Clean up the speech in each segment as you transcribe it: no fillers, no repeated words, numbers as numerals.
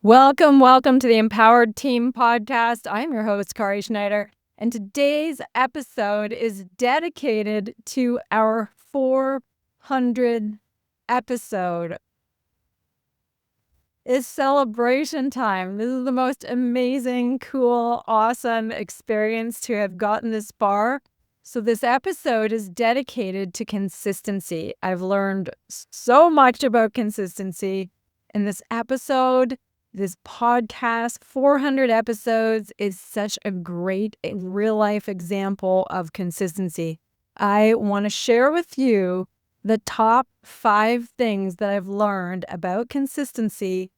Welcome to the Empowered Team Podcast. I'm your host, Kari Schneider, and today's episode is dedicated to our 400 episode. It's celebration time. This is the most amazing, cool, awesome experience to have gotten this far. So this episode is dedicated to consistency. I've learned so much about consistency in this episode. This podcast, 400 episodes, is such a great real-life example of consistency. I want to share with you the top 5 things that I've learned about consistency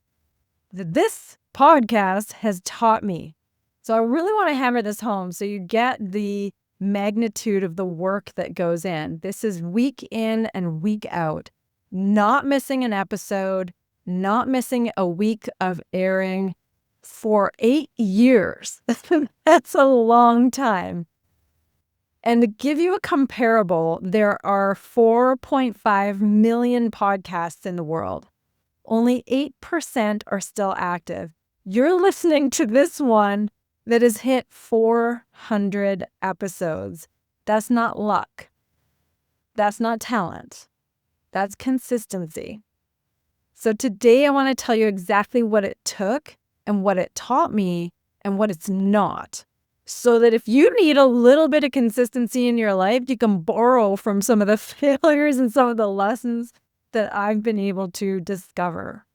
that this podcast has taught me. So I really want to hammer this home so you get the magnitude of the work that goes in. This is week in and week out. Not missing an episode. Not missing a week of airing for 8 years. That's a long time. And to give you a comparable, there are 4.5 million podcasts in the world. Only 8% are still active. You're listening to this one that has hit 400 episodes. That's not luck. That's not talent. That's consistency. So today I want to tell you exactly what it took and what it taught me and what it's not. So that if you need a little bit of consistency in your life, you can borrow from some of the failures and some of the lessons that I've been able to discover.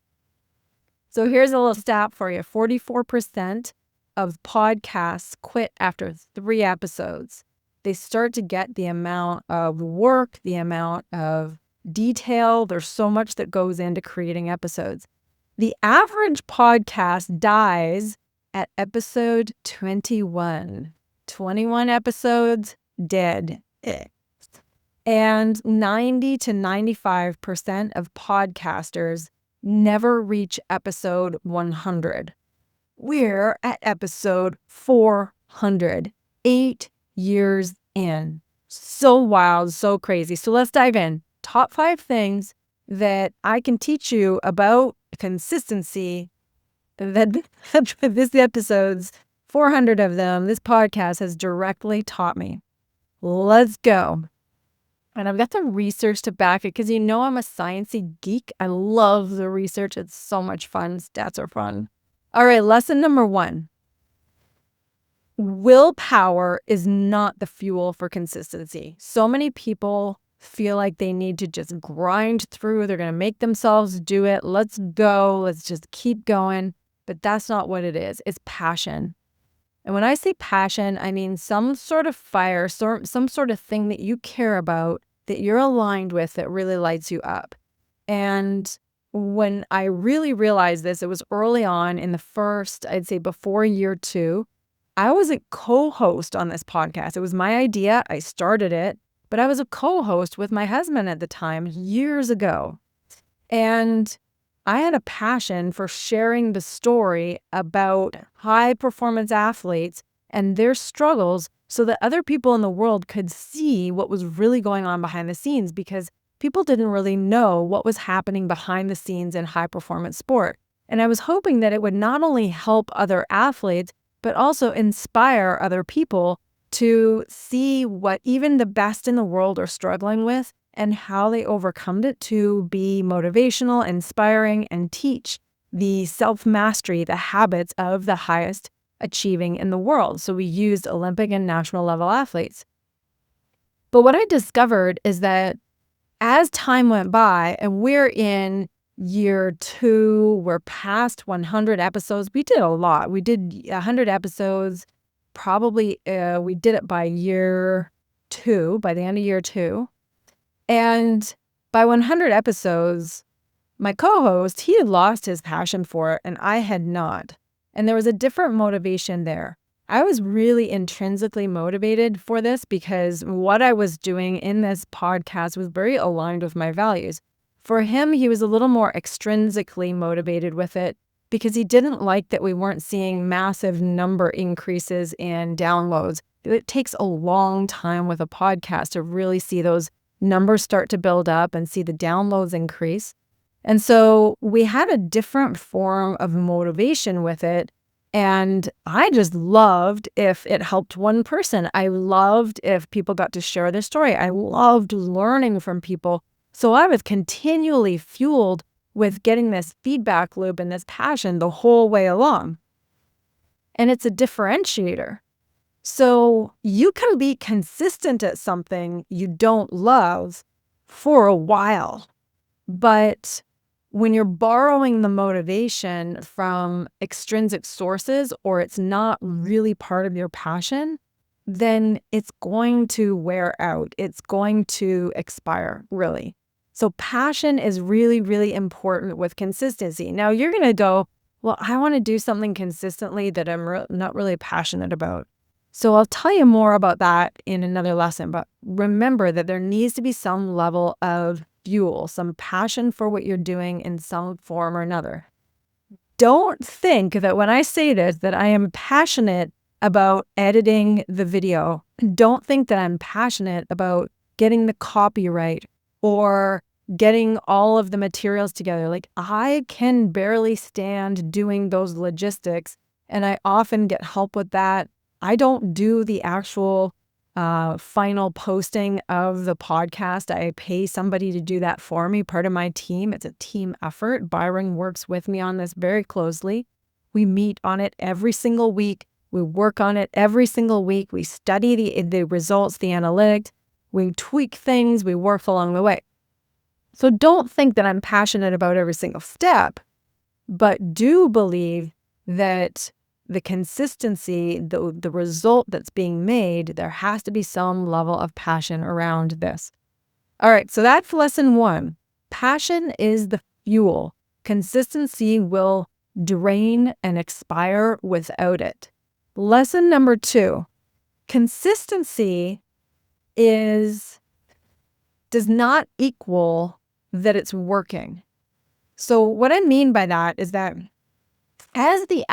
So here's a little stat for you. 44% of podcasts quit after 3 episodes. They start to get the amount of work, the amount of detail. There's so much that goes into creating episodes. The average podcast dies at episode 21. 21 episodes, dead. And 90 to 95% of podcasters never reach episode 100. We're at episode 400, 8 years in. So wild, so crazy. So let's dive in. Top 5 things that I can teach you about consistency that this episode's 400 of them, this podcast has directly taught me. Let's go. And I've got some research to back it because I'm a sciencey geek. I love the research. It's so much fun. Stats are fun. All right, lesson number 1. Willpower is not the fuel for consistency. So many people feel like they need to just grind through. They're going to make themselves do it. Let's go. Let's just keep going. But that's not what it is. It's passion. And when I say passion, I mean some sort of fire, some sort of thing that you care about, that you're aligned with, that really lights you up. And when I really realized this, it was early on in the first, I'd say before year 2, I was a co-host on this podcast. It was my idea. I started it. But I was a co-host with my husband at the time years ago. And I had a passion for sharing the story about high-performance athletes and their struggles so that other people in the world could see what was really going on behind the scenes, because people didn't really know what was happening behind the scenes in high-performance sport. And I was hoping that it would not only help other athletes, but also inspire other people to see what even the best in the world are struggling with and how they overcome it, to be motivational, inspiring, and teach the self-mastery, the habits of the highest achieving in the world. So we used Olympic and national level athletes. But what I discovered is that as time went by and we're in year 2, we're past 100 episodes. We did a lot. We did 100 episodes. Probably we did it by year 2, by the end of year 2. And by 100 episodes, my co-host, he had lost his passion for it and I had not. And there was a different motivation there. I was really intrinsically motivated for this because what I was doing in this podcast was very aligned with my values. For him, he was a little more extrinsically motivated with it because he didn't like that we weren't seeing massive number increases in downloads. It takes a long time with a podcast to really see those numbers start to build up and see the downloads increase. And so we had a different form of motivation with it. And I just loved if it helped one person. I loved if people got to share their story. I loved learning from people. So I was continually fueled with getting this feedback loop and this passion the whole way along. And it's a differentiator. So you can be consistent at something you don't love for a while, but when you're borrowing the motivation from extrinsic sources or it's not really part of your passion, then it's going to wear out. It's going to expire, really. So passion is really, really important with consistency. Now you're going to go, well, I want to do something consistently that I'm not really passionate about. So I'll tell you more about that in another lesson, but remember that there needs to be some level of fuel, some passion for what you're doing in some form or another. Don't think that when I say this, that I am passionate about editing the video. Don't think that I'm passionate about getting the copyright or getting all of the materials together. Like, I can barely stand doing those logistics, and I often get help with that. I don't do the actual final posting of the podcast. I pay somebody to do that for me, part of my team. It's a team effort. Byron works with me on this very closely. We meet on it every single week. We work on it every single week. We study the results, the analytics. We tweak things. We work along the way. So don't think that I'm passionate about every single step, but do believe that the consistency, the result that's being made, there has to be some level of passion around this. All right, so that's lesson 1. Passion is the fuel. Consistency will drain and expire without it. Lesson number 2, consistency does not equal that it's working. So what I mean by that is that as the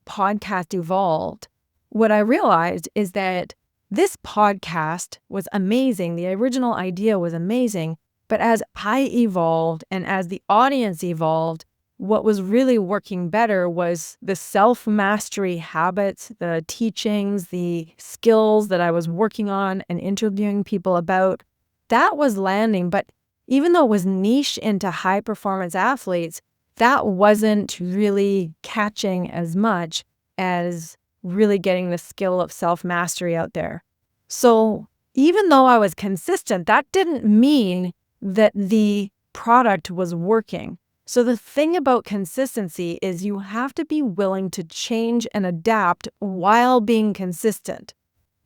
podcast evolved, what I realized is that this podcast was amazing. The original idea was amazing. But as I evolved and as the audience evolved, what was really working better was the self-mastery habits, the teachings, the skills that I was working on and interviewing people about. That was landing. But even though it was niche into high-performance athletes, that wasn't really catching as much as really getting the skill of self-mastery out there. So even though I was consistent, that didn't mean that the product was working. So the thing about consistency is you have to be willing to change and adapt while being consistent.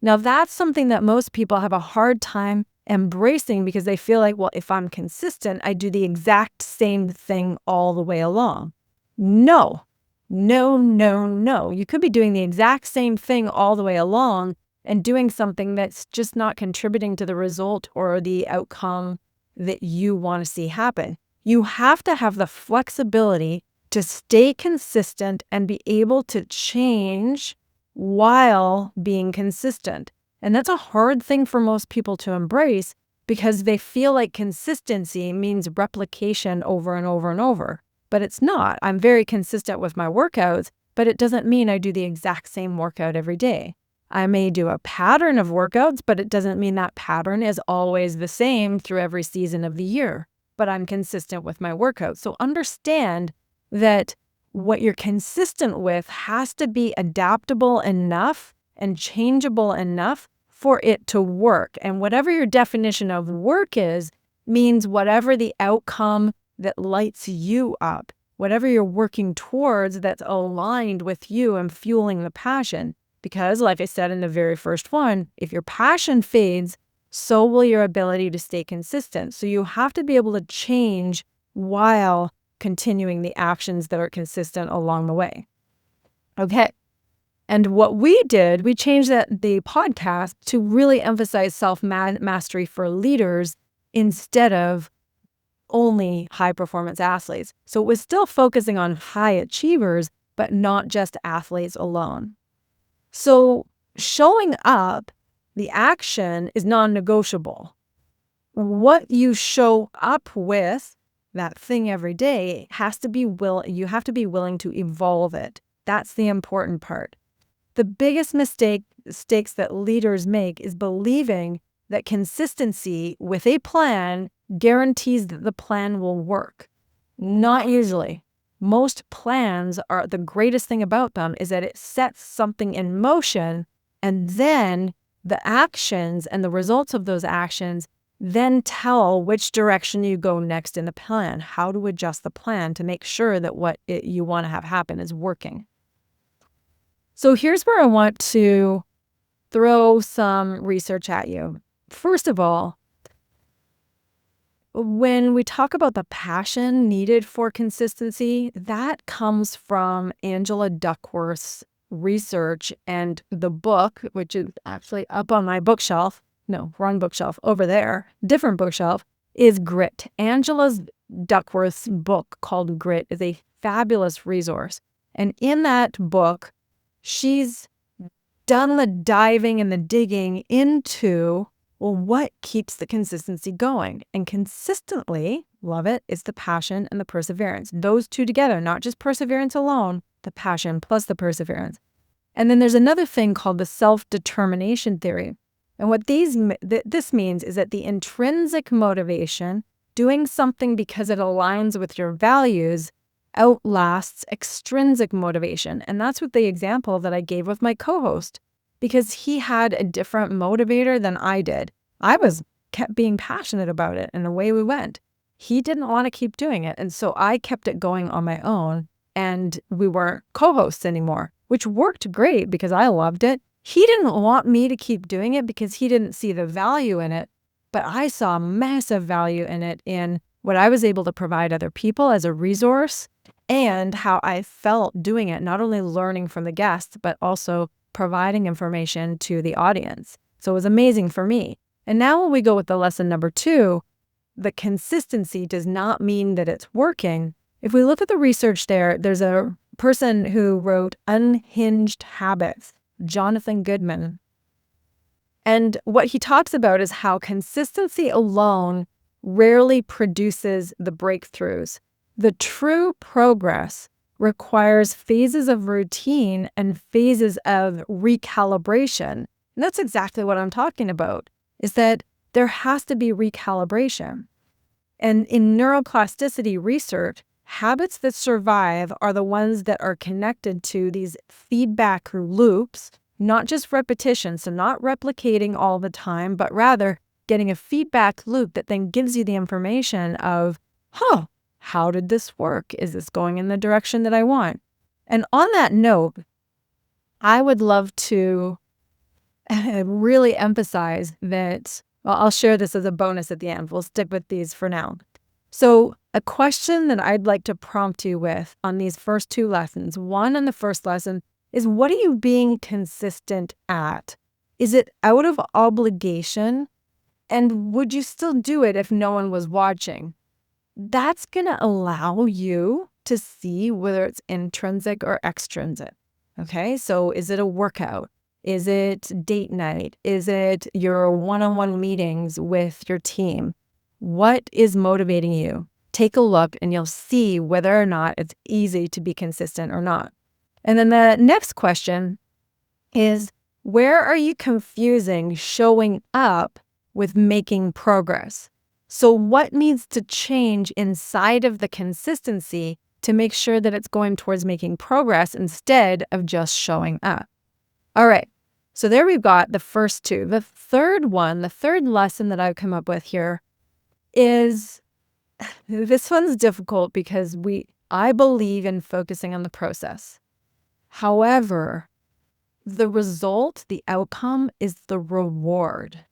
Now, that's something that most people have a hard time embracing because they feel like, well, if I'm consistent, I do the exact same thing all the way along. No. You could be doing the exact same thing all the way along and doing something that's just not contributing to the result or the outcome that you want to see happen. You have to have the flexibility to stay consistent and be able to change while being consistent. And that's a hard thing for most people to embrace because they feel like consistency means replication over and over and over. But it's not. I'm very consistent with my workouts, but it doesn't mean I do the exact same workout every day. I may do a pattern of workouts, but it doesn't mean that pattern is always the same through every season of the year. But I'm consistent with my workouts. So understand that what you're consistent with has to be adaptable enough and changeable enough for it to work. And whatever your definition of work is, means whatever the outcome that lights you up, whatever you're working towards that's aligned with you and fueling the passion. Because like I said in the very first one, if your passion fades, so will your ability to stay consistent. So you have to be able to change while continuing the actions that are consistent along the way. Okay. And what we did, we changed the podcast to really emphasize self-mastery for leaders instead of only high-performance athletes. So it was still focusing on high achievers, but not just athletes alone. So showing up, the action is non-negotiable. what you show up with, that thing every day, you have to be willing to evolve it. That's the important part. The biggest mistakes that leaders make is believing that consistency with a plan guarantees that the plan will work. Not usually. Most plans are, the greatest thing about them is that it sets something in motion, and then the actions and the results of those actions then tell which direction you go next in the plan, how to adjust the plan to make sure that what you want to have happen is working. So here's where I want to throw some research at you. First of all, when we talk about the passion needed for consistency, that comes from Angela Duckworth's research, and the book, which is actually up on my bookshelf, no, wrong bookshelf, over there, different bookshelf, is Grit. Angela Duckworth's book called Grit is a fabulous resource. And in that book, she's done the diving and the digging into, well, what keeps the consistency going? And consistently, love it, is the passion and the perseverance. Those two together, not just perseverance alone, the passion plus the perseverance. And then there's another thing called the self-determination theory. And what this means is that the intrinsic motivation, doing something because it aligns with your values, outlasts extrinsic motivation. And that's what the example that I gave with my co-host, because he had a different motivator than I did. I kept being passionate about it, and away we went. He didn't want to keep doing it, and so I kept it going on my own, and we weren't co-hosts anymore, which worked great because I loved it. He didn't want me to keep doing it because he didn't see the value in it, but I saw massive value in it, in what I was able to provide other people as a resource, and how I felt doing it, not only learning from the guests, but also providing information to the audience. So it was amazing for me. And now when we go with the lesson number 2, the consistency does not mean that it's working. If we look at the research there's a person who wrote Unhinged Habits, Jonathan Goodman. And what he talks about is how consistency alone rarely produces the breakthroughs. The true progress requires phases of routine and phases of recalibration. And that's exactly what I'm talking about, is that there has to be recalibration. And in neuroplasticity research, habits that survive are the ones that are connected to these feedback loops, not just repetition, so not replicating all the time, but rather getting a feedback loop that then gives you the information of, how did this work? Is this going in the direction that I want? And on that note, I would love to really emphasize that, well, I'll share this as a bonus at the end. We'll stick with these for now. So a question that I'd like to prompt you with on these first 2 lessons, one in the first lesson, is what are you being consistent at? Is it out of obligation? And would you still do it if no one was watching? That's going to allow you to see whether it's intrinsic or extrinsic. Okay, so is it a workout? Is it date night? Is it your one-on-one meetings with your team? What is motivating you? Take a look and you'll see whether or not it's easy to be consistent or not. And then the next question is, where are you confusing showing up with making progress? So what needs to change inside of the consistency to make sure that it's going towards making progress instead of just showing up? All right, so there we've got the first 2. The third lesson that I've come up with here is, this one's difficult because I believe in focusing on the process. However, the result, the outcome, is the reward.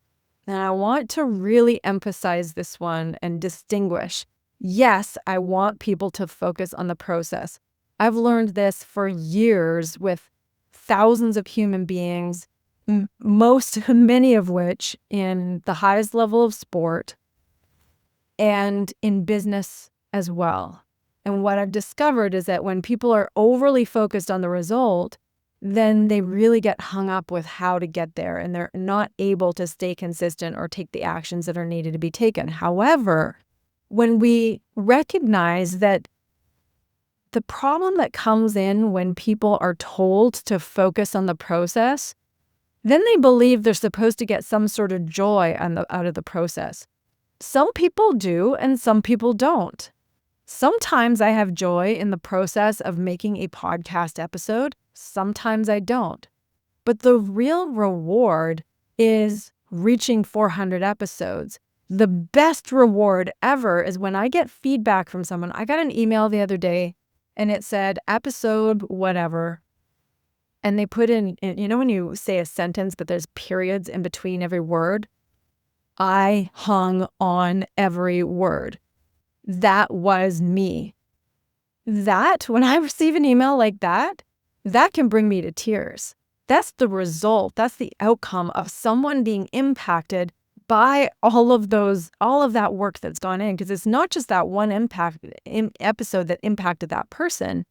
And I want to really emphasize this one and distinguish. Yes, I want people to focus on the process. I've learned this for years with thousands of human beings, many of which in the highest level of sport and in business as well. And what I've discovered is that when people are overly focused on the result, then they really get hung up with how to get there and they're not able to stay consistent or take the actions that are needed to be taken. However, when we recognize that the problem that comes in when people are told to focus on the process, then they believe they're supposed to get some sort of joy out of the process. Some people do and some people don't. Sometimes I have joy in the process of making a podcast episode. Sometimes I don't. But the real reward is reaching 400 episodes. The best reward ever is when I get feedback from someone. I got an email the other day and it said episode whatever. And they put in, when you say a sentence, but there's periods in between every word? I hung on every word. That was me. When I receive an email like that can bring me to tears. That's the result. That's the outcome of someone being impacted by all of that work that's gone in. Because it's not just that one episode that impacted that person.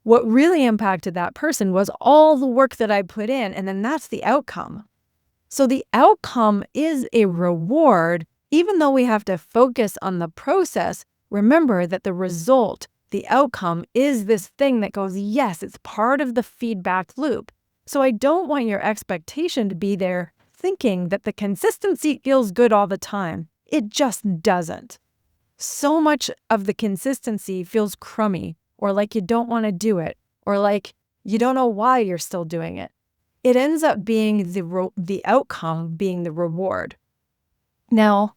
What really impacted that person was all the work that I put in, and then that's the outcome. So the outcome is a reward, even though we have to focus on the process. Remember that the result, the outcome, is this thing that goes, yes, it's part of the feedback loop. So I don't want your expectation to be there thinking that the consistency feels good all the time. It just doesn't. So much of the consistency feels crummy, or like you don't want to do it, or like you don't know why you're still doing it. It ends up being the outcome being the reward. Now,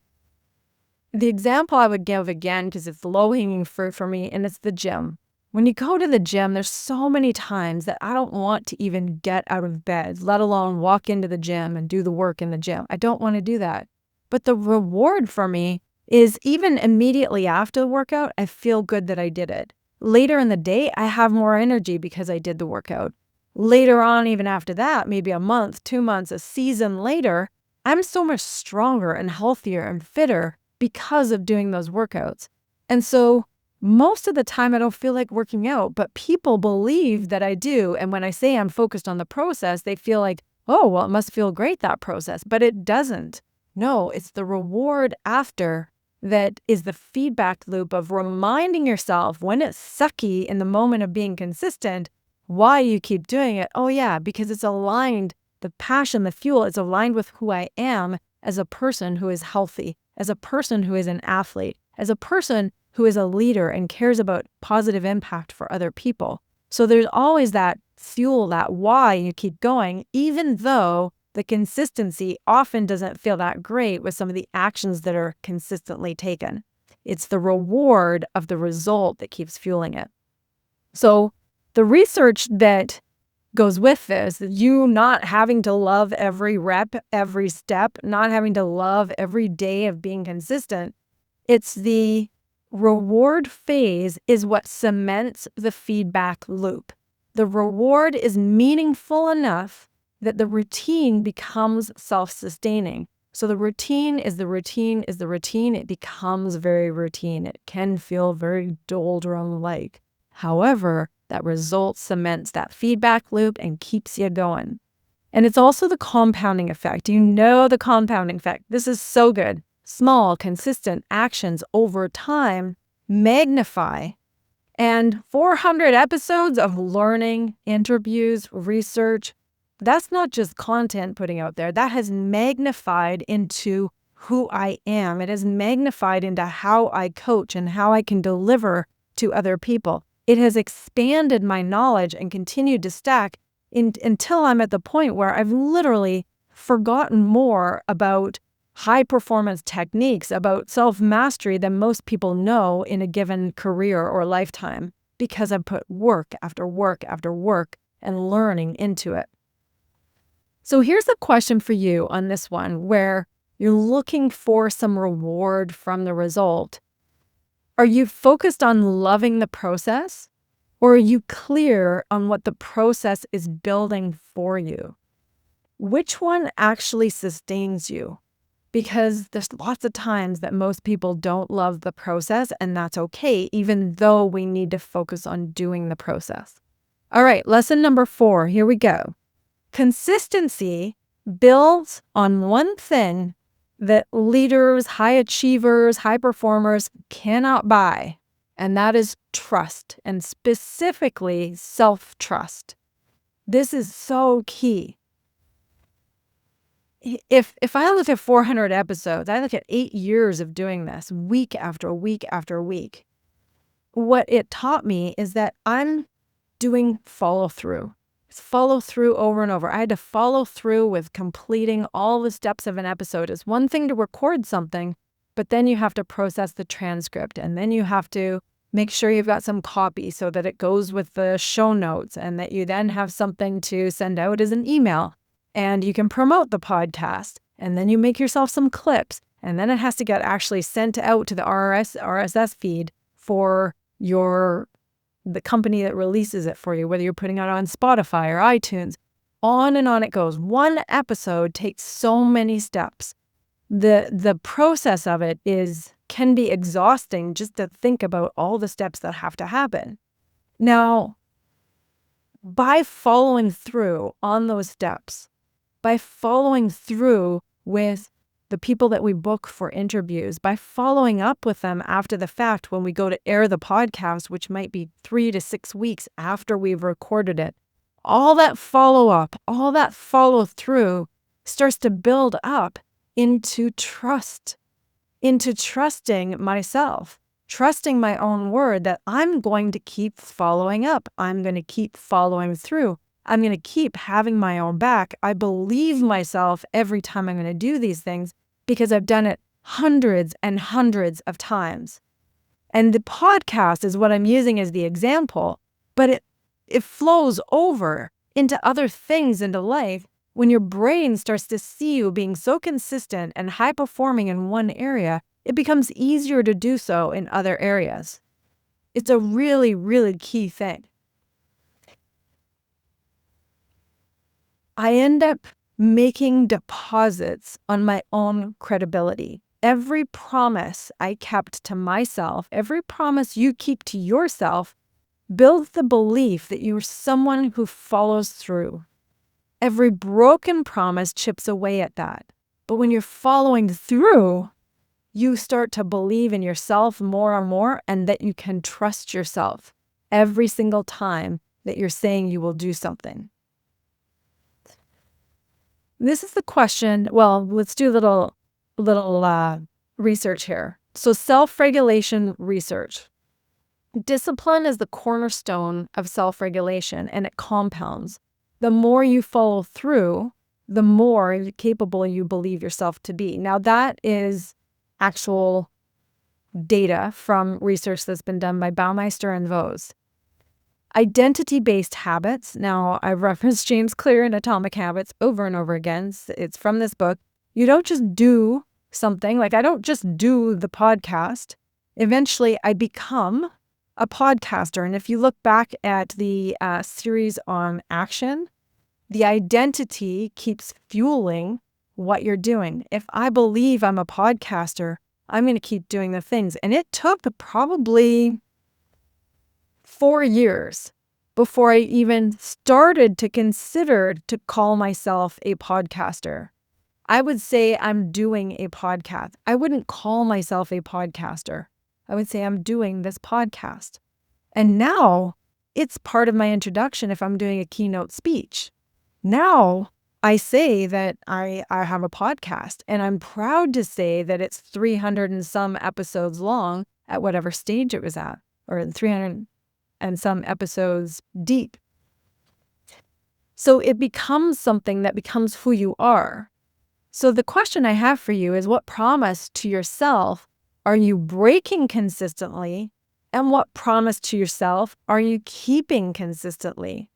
the example I would give again, because it's low-hanging fruit for me, and it's the gym. When you go to the gym, there's so many times that I don't want to even get out of bed, let alone walk into the gym and do the work in the gym. I don't want to do that. But the reward for me is even immediately after the workout, I feel good that I did it. Later in the day, I have more energy because I did the workout. Later on, even after that, maybe a month, 2 months, a season later, I'm so much stronger and healthier and fitter because of doing those workouts. And so most of the time I don't feel like working out, but people believe that I do. And when I say I'm focused on the process, they feel like, oh, well, it must feel great, that process. But it doesn't. No, it's the reward after that is the feedback loop of reminding yourself when it's sucky in the moment of being consistent, why you keep doing it. Oh yeah, because it's aligned, the passion, the fuel is aligned with who I am as a person who is healthy, as a person who is an athlete, as a person who is a leader and cares about positive impact for other people. So there's always that fuel, that why you keep going, even though the consistency often doesn't feel that great with some of the actions that are consistently taken. It's the reward of the result that keeps fueling it. So the research that goes with this, you not having to love every rep, every step, not having to love every day of being consistent, it's the reward phase is what cements the feedback loop. The reward is meaningful enough that the routine becomes self-sustaining. So the routine is the routine is the routine. It becomes very routine. It can feel very doldrum-like. However, that result cements that feedback loop and keeps you going. And it's also the compounding effect. You know the compounding effect. This is so good. Small, consistent actions over time magnify. And 400 episodes of learning, interviews, research, that's not just content putting out there. That has magnified into who I am. It has magnified into how I coach and how I can deliver to other people. It has expanded my knowledge and continued to stack until I'm at the point where I've literally forgotten more about high performance techniques, about self-mastery than most people know in a given career or lifetime, because I've put work after work after work and learning into it. So here's a question for you on this one, where you're looking for some reward from the result. Are you focused on loving the process, or are you clear on what the process is building for you? Which one actually sustains you? Because there's lots of times that most people don't love the process, and that's okay, even though we need to focus on doing the process. All right, lesson number 4. Here we go. Consistency builds on one thing that leaders, high achievers, high performers cannot buy, and that is trust, and specifically self-trust. This is so key. If I look at 400 episodes, I look at 8 years of doing this week after week after week. What it taught me is that I'm doing follow through over and over. I had to follow through with completing all the steps of an episode. It's one thing to record something, but then you have to process the transcript, and then you have to make sure you've got some copy so that it goes with the show notes, and that you then have something to send out as an email, and you can promote the podcast, and then you make yourself some clips, and then it has to get actually sent out to the RSS feed for the company that releases it for you, whether you're putting it on Spotify or iTunes. On and on it goes. One episode takes so many steps. The process of it can be exhausting just to think about all the steps that have to happen. Now, by following through on those steps, by following through with the people that we book for interviews, by following up with them after the fact when we go to air the podcast, which might be 3 to 6 weeks after we've recorded it, all that follow-up, all that follow-through starts to build up into trust, into trusting myself, trusting my own word that I'm going to keep following up. I'm going to keep following through. I'm going to keep having my own back. I believe myself every time I'm going to do these things because I've done it hundreds and hundreds of times. And the podcast is what I'm using as the example, but it flows over into other things into life. When your brain starts to see you being so consistent and high performing in one area, it becomes easier to do so in other areas. It's a really, really key thing. I end up making deposits on my own credibility. Every promise I kept to myself, every promise you keep to yourself, builds the belief that you're someone who follows through. Every broken promise chips away at that. But when you're following through, you start to believe in yourself more and more, and that you can trust yourself every single time that you're saying you will do something. This is the question. Well, let's do a little research here. So self-regulation research. Discipline is the cornerstone of self-regulation, and it compounds. The more you follow through, the more capable you believe yourself to be. Now, that is actual data from research that's been done by Baumeister and Vos. Identity-based habits. Now, I've referenced James Clear in Atomic Habits over and over again. It's from this book. You don't just do something. Like, I don't just do the podcast. Eventually, I become a podcaster. And if you look back at the series on action, the identity keeps fueling what you're doing. If I believe I'm a podcaster, I'm going to keep doing the things. And it took probably 4 years before I even started to consider to call myself a podcaster. I would say I'm doing a podcast. I wouldn't call myself a podcaster. I would say I'm doing this podcast. And now it's part of my introduction if I'm doing a keynote speech. Now I say that I have a podcast, and I'm proud to say that it's 300 and some episodes long at whatever stage it was at, or 300 and some episodes deep. So it becomes something that becomes who you are. So the question I have for you is, what promise to yourself are you breaking consistently, and what promise to yourself are you keeping consistently?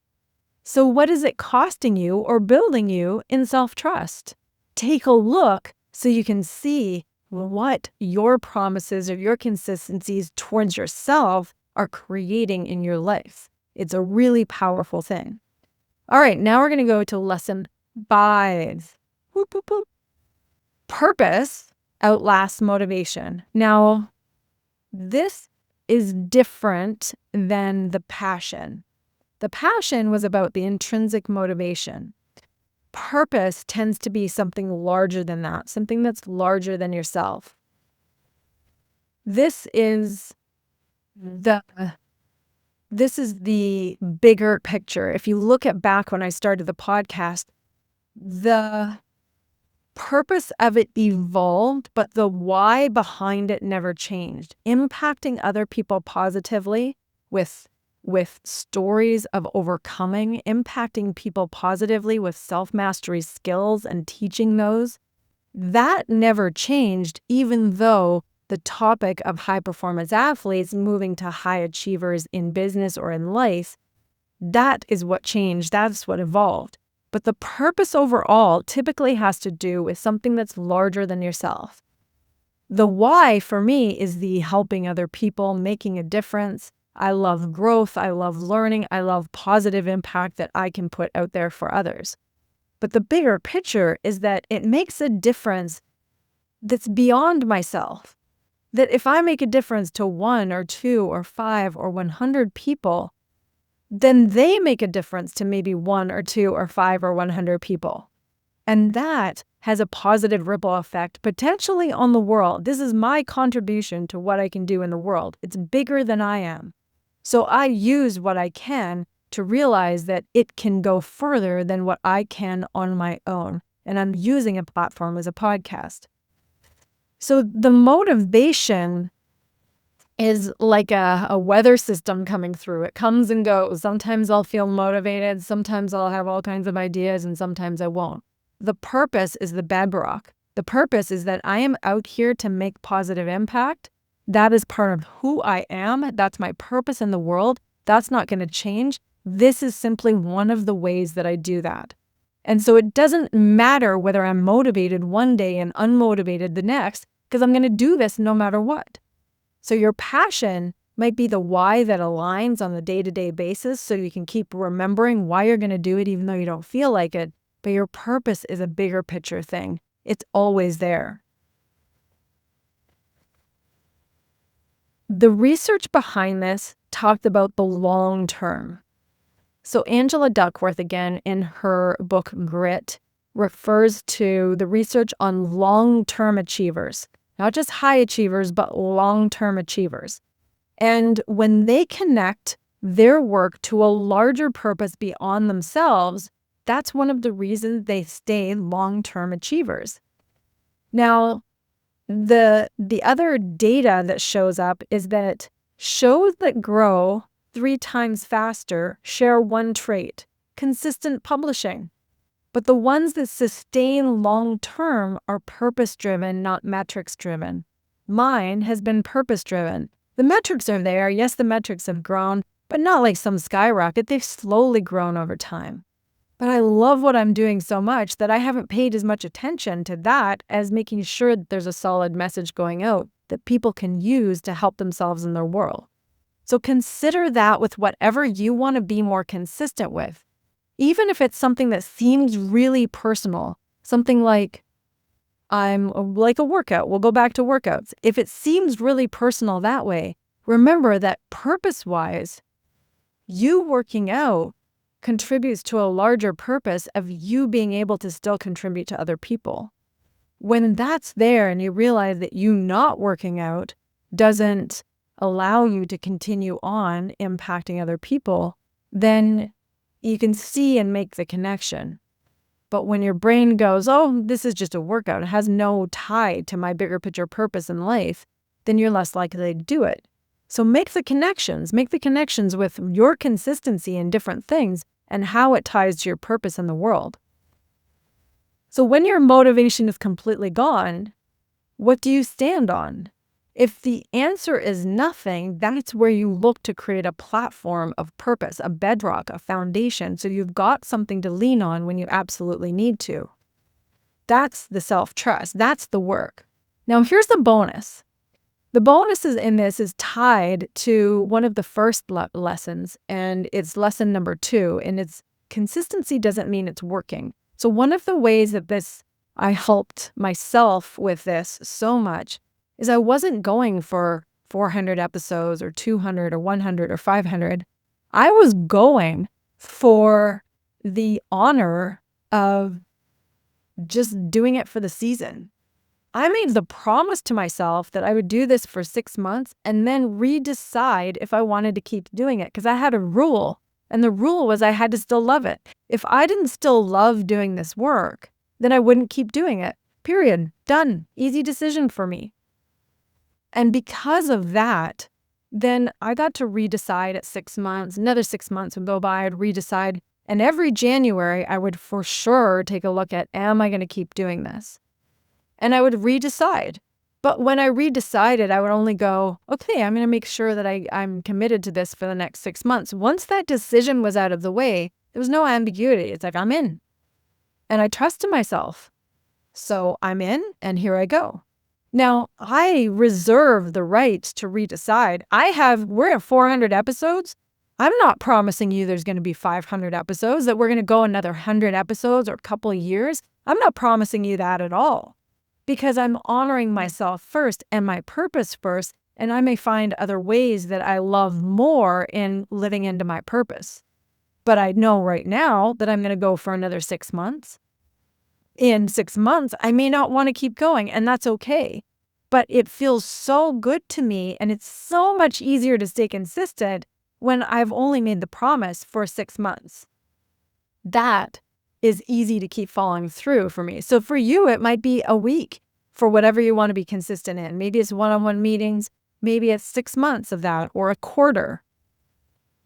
So what is it costing you or building you in self-trust? Take a look so you can see what your promises or your consistencies towards yourself are creating in your life. It's a really powerful thing. All right, now we're going to go to lesson 5. Whoop, whoop, whoop. Purpose outlasts motivation. Now, this is different than the passion. The passion was about the intrinsic motivation. Purpose tends to be something larger than that, something that's larger than yourself. This is the bigger picture. If you look at back when I started the podcast, the purpose of it evolved, but the why behind it never changed. Impacting other people positively with stories of overcoming, impacting people positively with self-mastery skills and teaching those, that never changed, even though the topic of high-performance athletes moving to high achievers in business or in life, that is what changed. That's what evolved. But the purpose overall typically has to do with something that's larger than yourself. The why for me is the helping other people, making a difference. I love growth. I love learning. I love positive impact that I can put out there for others. But the bigger picture is that it makes a difference that's beyond myself. That if I make a difference to 1 or 2 or 5 or 100 people, then they make a difference to maybe 1 or 2 or 5 or 100 people. And that has a positive ripple effect potentially on the world. This is my contribution to what I can do in the world. It's bigger than I am. So I use what I can to realize that it can go further than what I can on my own. And I'm using a platform as a podcast. So the motivation is like a weather system coming through. It comes and goes. Sometimes I'll feel motivated. Sometimes I'll have all kinds of ideas, and sometimes I won't. The purpose is the bedrock. The purpose is that I am out here to make positive impact. That is part of who I am. That's my purpose in the world. That's not going to change. This is simply one of the ways that I do that. And so it doesn't matter whether I'm motivated one day and unmotivated the next, because I'm going to do this no matter what. So your passion might be the why that aligns on the day-to-day basis, so you can keep remembering why you're going to do it even though you don't feel like it. But your purpose is a bigger picture thing. It's always there. The research behind this talked about the long term. So Angela Duckworth, again, in her book Grit, refers to the research on long-term achievers, not just high achievers, but long-term achievers. And when they connect their work to a larger purpose beyond themselves, that's one of the reasons they stay long-term achievers. Now, the other data that shows up is that shows that grow 3 times faster share one trait: consistent publishing. But the ones that sustain long-term are purpose-driven, not metrics-driven. Mine has been purpose-driven. The metrics are there. Yes, the metrics have grown, but not like some skyrocket. They've slowly grown over time. But I love what I'm doing so much that I haven't paid as much attention to that as making sure that there's a solid message going out that people can use to help themselves in their world. So consider that with whatever you want to be more consistent with. Even if it's something that seems really personal, something like like a workout. We'll go back to workouts. If it seems really personal that way, remember that purpose-wise, you working out contributes to a larger purpose of you being able to still contribute to other people. When that's there and you realize that you not working out doesn't allow you to continue on impacting other people, then you can see and make the connection. But when your brain goes, oh, this is just a workout, it has no tie to my bigger picture purpose in life, then you're less likely to do it. So make the connections with your consistency in different things and how it ties to your purpose in the world. So when your motivation is completely gone, what do you stand on? If the answer is nothing, that's where you look to create a platform of purpose, a bedrock, a foundation, so you've got something to lean on when you absolutely need to. That's the self-trust. That's the work. Now, here's the bonus. The bonuses in this is tied to one of the first lessons, and it's lesson number 2, and it's consistency doesn't mean it's working. So one of the ways that I helped myself with this so much is I wasn't going for 400 episodes or 200 or 100 or 500. I was going for the honor of just doing it for the season. I made the promise to myself that I would do this for 6 months and then redecide if I wanted to keep doing it, because I had a rule. And the rule was I had to still love it. If I didn't still love doing this work, then I wouldn't keep doing it. Period. Done. Easy decision for me. And because of that, then I got to redecide at 6 months. Another 6 months would go by, I'd redecide. And every January, I would for sure take a look at, am I going to keep doing this? And I would redecide. But when I redecided, I would only go, okay, I'm going to make sure that I'm committed to this for the next 6 months. Once that decision was out of the way, there was no ambiguity. It's like, I'm in. And I trusted myself. So I'm in, and here I go. Now, I reserve the right to redecide. We're at 400 episodes. I'm not promising you there's going to be 500 episodes, that we're going to go another 100 episodes or a couple of years. I'm not promising you that at all, because I'm honoring myself first and my purpose first, and I may find other ways that I love more in living into my purpose. But I know right now that I'm going to go for another 6 months. In 6 months, I may not want to keep going, and that's okay. But it feels so good to me, and it's so much easier to stay consistent when I've only made the promise for 6 months. That is easy to keep following through for me. So for you, it might be a week for whatever you want to be consistent in. Maybe it's one-on-one meetings. Maybe it's 6 months of that, or a quarter.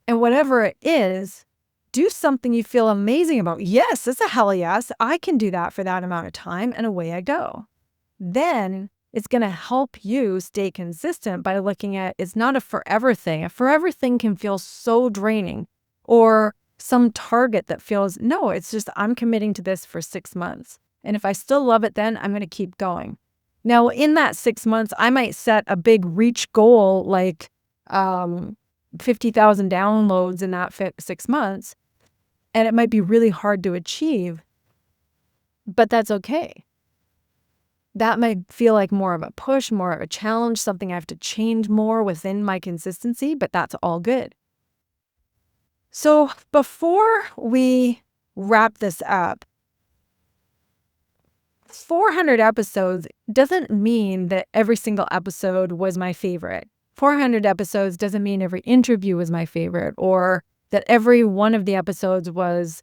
And whatever it is, do something you feel amazing about. Yes, it's a hell yes. I can do that for that amount of time, and away I go. Then it's going to help you stay consistent by looking at, it's not a forever thing. A forever thing can feel so draining, or some target that feels, no, it's just I'm committing to this for 6 months. And if I still love it, then I'm going to keep going. Now, in that 6 months, I might set a big reach goal, like 50,000 downloads in that 6 months. And it might be really hard to achieve, but that's okay. That might feel like more of a push, more of a challenge, something I have to change more within my consistency, but that's all good. So before we wrap this up, 400 episodes doesn't mean that every single episode was my favorite. 400 episodes doesn't mean every interview was my favorite, or that every one of the episodes was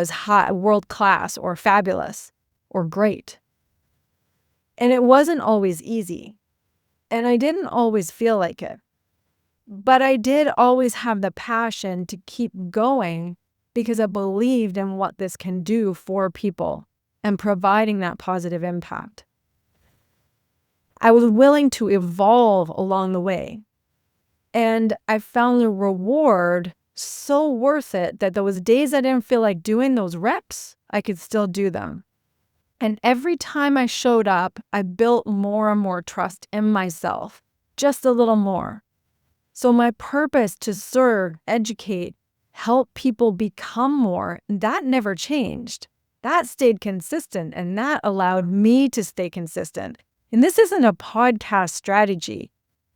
high, world class, or fabulous, or great. And it wasn't always easy. And I didn't always feel like it. But I did always have the passion to keep going, because I believed in what this can do for people and providing that positive impact. I was willing to evolve along the way. And I found the reward so worth it that those days I didn't feel like doing those reps, I could still do them. And every time I showed up, I built more and more trust in myself, just a little more. So my purpose to serve, educate, help people become more, that never changed. That stayed consistent, and that allowed me to stay consistent. And this isn't a podcast strategy.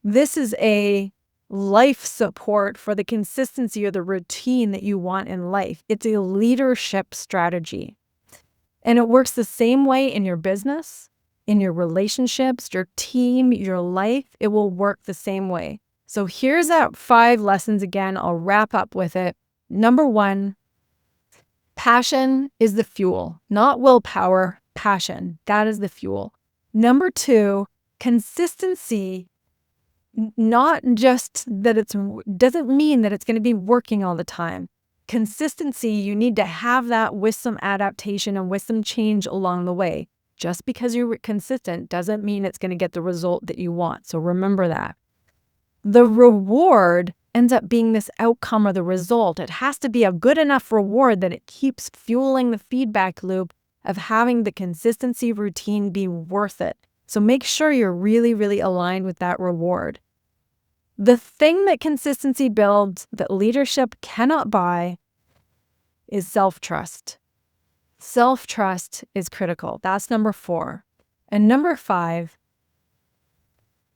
This is a life support for the consistency or the routine that you want in life. It's a leadership strategy. And it works the same way in your business, in your relationships, your team, your life. It will work the same way. So here's that 5 lessons again. I'll wrap up with it. Number 1, passion is the fuel, not willpower, passion. That is the fuel. Number 2, consistency. Not just that doesn't mean that it's going to be working all the time. Consistency, you need to have that with some adaptation and with some change along the way. Just because you're consistent doesn't mean it's going to get the result that you want. So remember that. The reward ends up being this outcome or the result. It has to be a good enough reward that it keeps fueling the feedback loop of having the consistency routine be worth it. So make sure you're really, really aligned with that reward. The thing that consistency builds that leadership cannot buy is self-trust. Self-trust is critical. That's number 4. And number 5,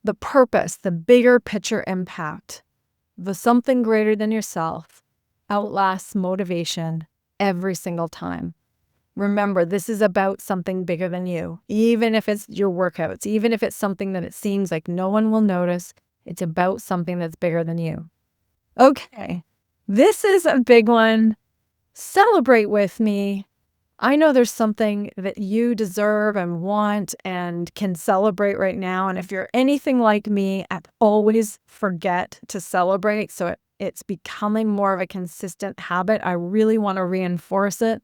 the purpose, the bigger picture impact. The something greater than yourself outlasts motivation every single time. Remember, this is about something bigger than you. Even if it's your workouts, even if it's something that it seems like no one will notice, it's about something that's bigger than you. Okay, this is a big one. Celebrate with me. I know there's something that you deserve and want and can celebrate right now. And if you're anything like me, I always forget to celebrate. So it's becoming more of a consistent habit. I really want to reinforce it.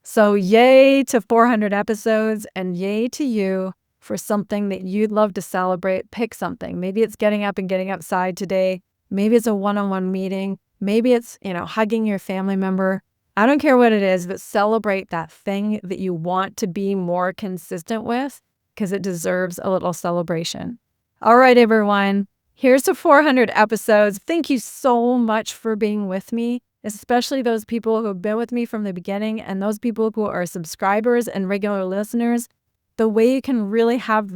So yay to 400 episodes and yay to you for something that you'd love to celebrate. Pick something. Maybe it's getting up and getting outside today. Maybe it's a one-on-one meeting. Maybe it's, hugging your family member. I don't care what it is, but celebrate that thing that you want to be more consistent with because it deserves a little celebration. All right, everyone. Here's to 400 episodes. Thank you so much for being with me, especially those people who have been with me from the beginning and those people who are subscribers and regular listeners. The way you can really have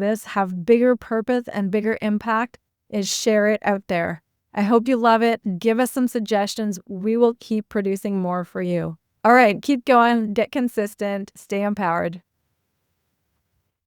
bigger purpose and bigger impact is share it out there. I hope you love it. Give us some suggestions. We will keep producing more for you. All right, keep going, get consistent, stay empowered.